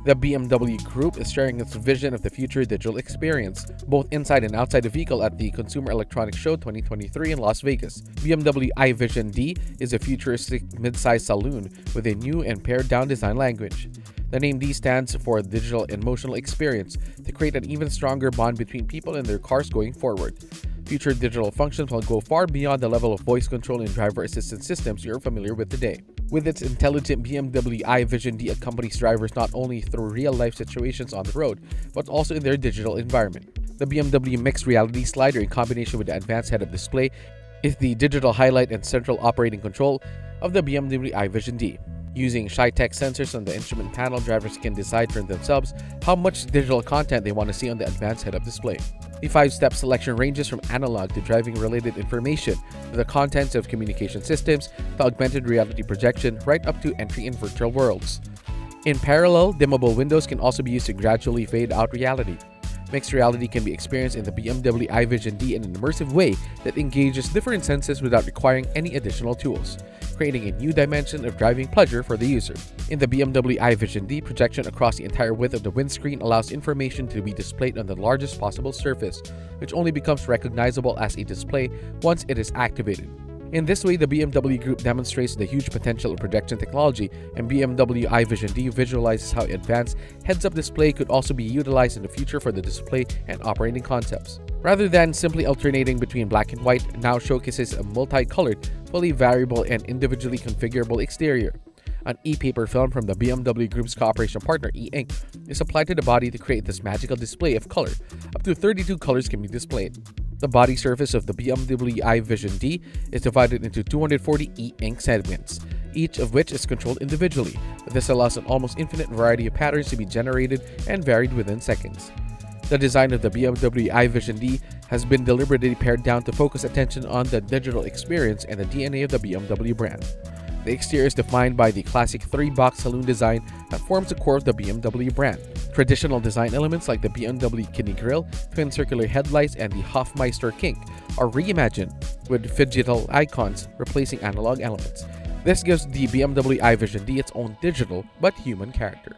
The BMW Group is sharing its vision of the future digital experience, both inside and outside the vehicle at the Consumer Electronics Show 2023 in Las Vegas. BMW iVision D is a futuristic mid-size saloon with a new and pared-down design language. The name D stands for Digital and Emotional Experience to create an even stronger bond between people and their cars going forward. Future digital functions will go far beyond the level of voice control and driver assistance systems you're familiar with today. With its intelligent BMW iVision D accompanies drivers not only through real-life situations on the road, but also in their digital environment. The BMW Mixed Reality Slider, in combination with the advanced head-up display, is the digital highlight and central operating control of the BMW iVision D. Using Shy-Tech sensors on the instrument panel, drivers can decide for themselves how much digital content they want to see on the advanced head-up display. The 5-step selection ranges from analog to driving-related information, to the contents of communication systems, to augmented reality projection, right up to entry in virtual worlds. In parallel, dimmable windows can also be used to gradually fade out reality. Mixed reality can be experienced in the BMW iVision D in an immersive way that engages different senses without requiring any additional tools, creating a new dimension of driving pleasure for the user. In the BMW iVision D, projection across the entire width of the windscreen allows information to be displayed on the largest possible surface, which only becomes recognizable as a display once it is activated. In this way, the BMW Group demonstrates the huge potential of projection technology, and BMW iVision D visualizes how advanced heads-up display could also be utilized in the future for the display and operating concepts. Rather than simply alternating between black and white, it now showcases a multicolored, fully variable, and individually configurable exterior. An e-paper film from the BMW Group's cooperation partner e-ink is applied to the body to create this magical display of color. Up to 32 colors can be displayed. The body surface of the BMW iVision D is divided into 240 e-ink segments, each of which is controlled individually. This allows an almost infinite variety of patterns to be generated and varied within seconds. The design of the BMW iVision D has been deliberately pared down to focus attention on the digital experience and the DNA of the BMW brand. The exterior is defined by the classic 3-box saloon design that forms the core of the BMW brand. Traditional design elements like the BMW kidney grille, twin circular headlights, and the Hofmeister kink are reimagined with digital icons replacing analog elements. This gives the BMW iVision D its own digital but human character.